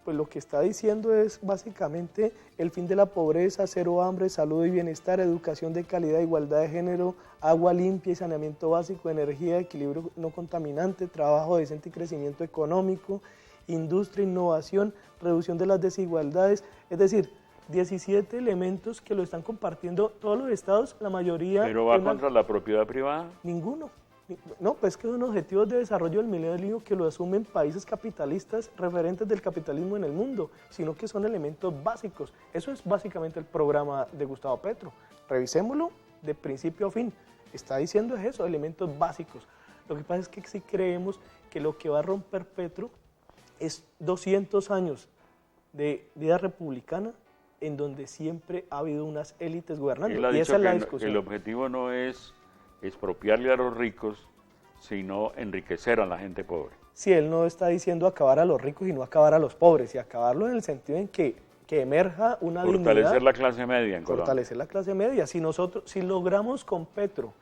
[SPEAKER 3] pues lo que está diciendo es básicamente el fin de la pobreza, cero hambre, salud y bienestar, educación de calidad, igualdad de género, agua limpia y saneamiento básico, energía, equilibrio no contaminante, trabajo decente y crecimiento económico, industria, innovación, reducción de las desigualdades, es decir, 17 elementos que lo están compartiendo todos los estados, la mayoría...
[SPEAKER 2] ¿Pero va contra la propiedad privada?
[SPEAKER 3] Ninguno. No, pues que son objetivos de desarrollo del milenio que lo asumen países capitalistas referentes del capitalismo en el mundo, sino que son elementos básicos. Eso es básicamente el programa de Gustavo Petro. Revisémoslo de principio a fin. Está diciendo eso, elementos básicos. Lo que pasa es que sí creemos que lo que va a romper Petro es 200 años de vida republicana en donde siempre ha habido unas élites gobernando.
[SPEAKER 2] Y esa es la discusión. El objetivo no es expropiarle a los ricos, sino enriquecer a la gente pobre.
[SPEAKER 3] Sí, él no está diciendo acabar a los ricos y no acabar a los pobres, y acabarlo en el sentido en que emerja una dignidad.
[SPEAKER 2] Fortalecer la clase media en Colombia.
[SPEAKER 3] Fortalecer la clase media. Si logramos con Petro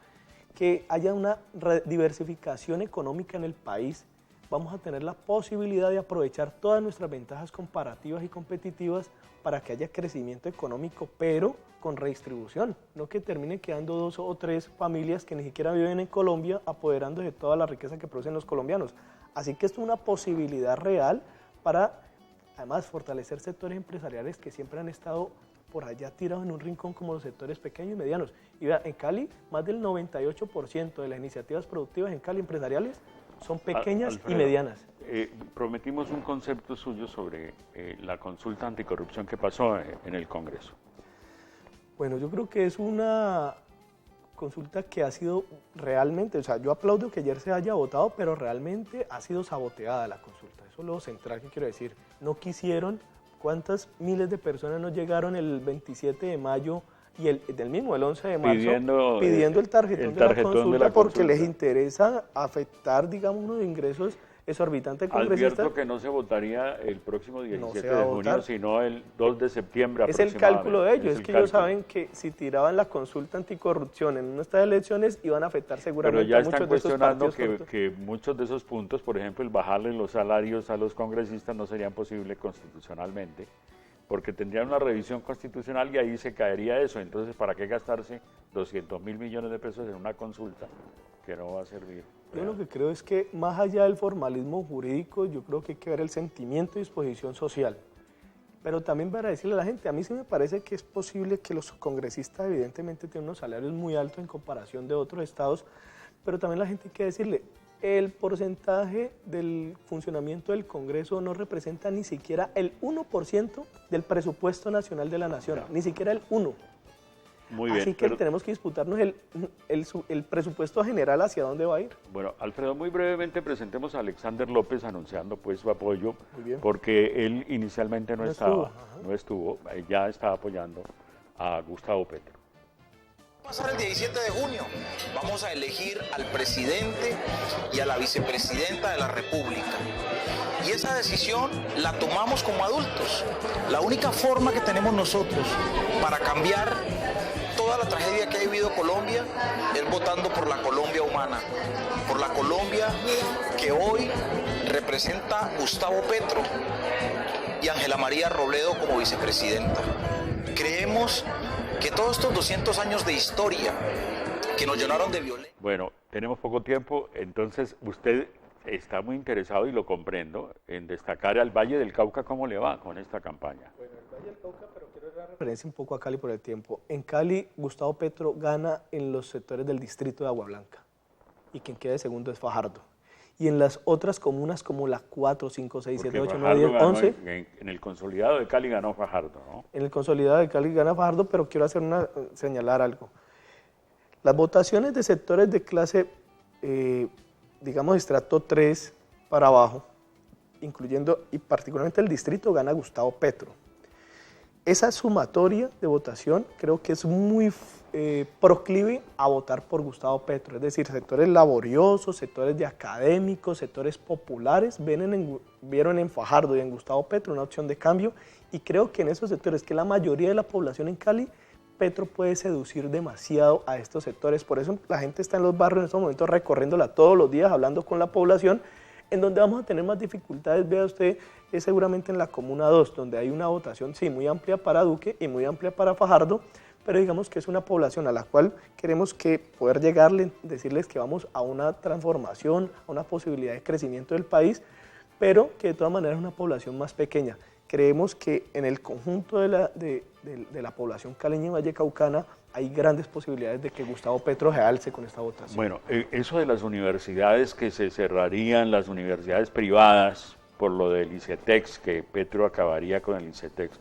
[SPEAKER 3] que haya una diversificación económica en el país, vamos a tener la posibilidad de aprovechar todas nuestras ventajas comparativas y competitivas para que haya crecimiento económico, pero con redistribución, no que terminen quedando 2 o 3 familias que ni siquiera viven en Colombia apoderándose de toda la riqueza que producen los colombianos. Así que esto es una posibilidad real para, además, fortalecer sectores empresariales que siempre han estado por allá tirados en un rincón, como los sectores pequeños y medianos. Y vea, en Cali, más del 98% de las iniciativas productivas en Cali empresariales son pequeñas Alfredo, y medianas.
[SPEAKER 2] Prometimos un concepto suyo sobre la consulta anticorrupción que pasó en el Congreso.
[SPEAKER 3] Bueno, yo creo que es una consulta que ha sido realmente, o sea, yo aplaudo que ayer se haya votado, pero realmente ha sido saboteada la consulta. Eso es lo central que quiero decir. No quisieron, ¿cuántas miles de personas nos llegaron el 27 de mayo y el 11 de marzo pidiendo el tarjetón de la consulta porque les interesa afectar, digamos, unos ingresos exorbitantes congresistas?
[SPEAKER 2] Advierto que no se votaría el próximo 17 de junio, sino el 2 de septiembre
[SPEAKER 3] Es el cálculo de ellos, es que ellos saben que si tiraban la consulta anticorrupción en estas elecciones iban a afectar seguramente a muchos de esos partidos.
[SPEAKER 2] Pero ya están cuestionando que muchos de esos puntos, por ejemplo, el bajarle los salarios a los congresistas no serían posibles constitucionalmente, porque tendrían una revisión constitucional y ahí se caería eso. Entonces, ¿para qué gastarse 200.000 millones de pesos en una consulta que no va a servir?
[SPEAKER 3] Yo lo que creo es que más allá del formalismo jurídico, yo creo que hay que ver el sentimiento y disposición social. Pero también para decirle a la gente, a mí sí me parece que es posible que los congresistas evidentemente tienen unos salarios muy altos en comparación de otros estados, pero también la gente hay que decirle, el porcentaje del funcionamiento del Congreso no representa ni siquiera el 1% del presupuesto nacional de la nación, ni siquiera el 1%.
[SPEAKER 2] Muy bien.
[SPEAKER 3] Así que tenemos que disputarnos el presupuesto general hacia dónde va a ir.
[SPEAKER 2] Bueno, Alfredo, muy brevemente presentemos a Alexander López anunciando pues su apoyo, porque él inicialmente no estuvo, ya estaba apoyando a Gustavo Petro.
[SPEAKER 7] Va a pasar el 17 de junio. Vamos a elegir al presidente y a la vicepresidenta de la República. Y esa decisión la tomamos como adultos. La única forma que tenemos nosotros para cambiar toda toda la tragedia que ha vivido Colombia es votando por la Colombia humana, por la Colombia que hoy representa Gustavo Petro y Ángela María Robledo como vicepresidenta. Creemos que todos estos 200 años de historia que nos llenaron de violencia.
[SPEAKER 2] Bueno, tenemos poco tiempo, entonces usted está muy interesado, y lo comprendo, en destacar al Valle del Cauca. ¿Cómo le va con esta campaña?
[SPEAKER 3] Bueno, el Valle del Cauca, pero quiero dar referencia un poco a Cali por el tiempo. En Cali, Gustavo Petro gana en los sectores del distrito de Agua Blanca, y quien queda de segundo es Fajardo. Y en las otras comunas como la 4, 5, 6, 7, 8, 9, 10, 11...
[SPEAKER 2] En el consolidado de Cali ganó Fajardo, ¿no?
[SPEAKER 3] En el consolidado de Cali gana Fajardo, pero quiero señalar algo. Las votaciones de sectores de clase, digamos, estrato 3 para abajo, incluyendo y particularmente el distrito, gana Gustavo Petro. Esa sumatoria de votación creo que es muy proclive a votar por Gustavo Petro, es decir, sectores laboriosos, sectores de académicos, sectores populares, vieron en Fajardo y en Gustavo Petro una opción de cambio, y creo que en esos sectores, que la mayoría de la población en Cali, Petro puede seducir demasiado a estos sectores. Por eso la gente está en los barrios en estos momentos recorriéndola todos los días, hablando con la población. En donde vamos a tener más dificultades, vea usted, es seguramente en la Comuna 2, donde hay una votación, sí, muy amplia para Duque y muy amplia para Fajardo, pero digamos que es una población a la cual queremos poder llegarle, decirles que vamos a una transformación, a una posibilidad de crecimiento del país, pero que de todas maneras es una población más pequeña. Creemos que en el conjunto de la población caleña y vallecaucana hay grandes posibilidades de que Gustavo Petro se alce con esta votación.
[SPEAKER 2] Bueno, eso de las universidades que se cerrarían, las universidades privadas, por lo del ICETEX, que Petro acabaría con el ICETEX.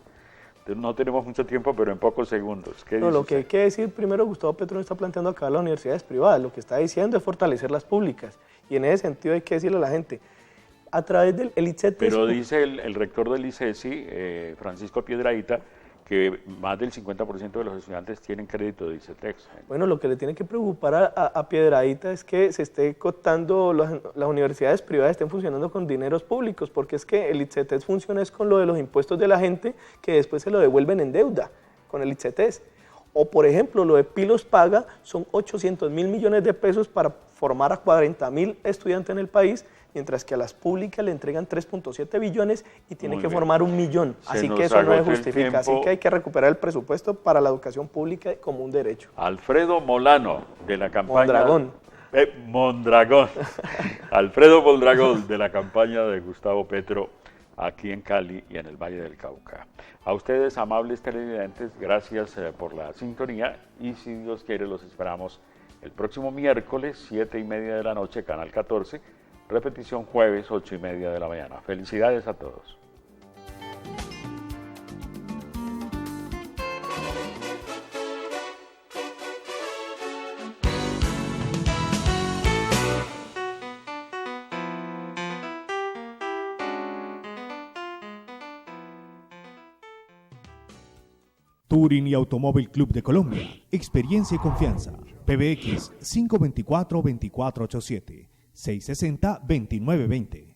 [SPEAKER 2] No tenemos mucho tiempo, pero en pocos segundos. ¿Qué dice
[SPEAKER 3] Lo
[SPEAKER 2] usted?
[SPEAKER 3] que hay que decir primero, Gustavo Petro no está planteando acabar las universidades privadas, lo que está diciendo es fortalecer las públicas, y en ese sentido hay que decirle a la gente, a través del ICETEX...
[SPEAKER 2] Pero dice el rector del ICESI, Francisco Piedrahita, que más del 50% de los estudiantes tienen crédito de ICETEX.
[SPEAKER 3] Bueno, lo que le tiene que preocupar a Piedrahita es que se esté cooptando, las universidades privadas estén funcionando con dineros públicos, porque es que el ICETEX funciona es con lo de los impuestos de la gente, que después se lo devuelven en deuda con el ICETEX. O, por ejemplo, lo de Pilos Paga son 800.000 millones de pesos para formar a 40.000 estudiantes en el país, mientras que a las públicas le entregan 3.7 billones y tienen que formar 1 millón. Así que eso no se justifica. Así que hay que recuperar el presupuesto para la educación pública como un derecho.
[SPEAKER 2] Alfredo Molano, de la campaña...
[SPEAKER 3] Mondragón.
[SPEAKER 2] Mondragón. Alfredo Mondragón, de la campaña de Gustavo Petro, aquí en Cali y en el Valle del Cauca. A ustedes, amables televidentes, gracias por la sintonía, y si Dios quiere los esperamos el próximo miércoles, 7:30 de la noche, Canal 14, repetición jueves, 8:30 de la mañana. Felicidades a todos.
[SPEAKER 1] Touring y Automóvil Club de Colombia. Experiencia y confianza. PBX 524-2487. 660-2920.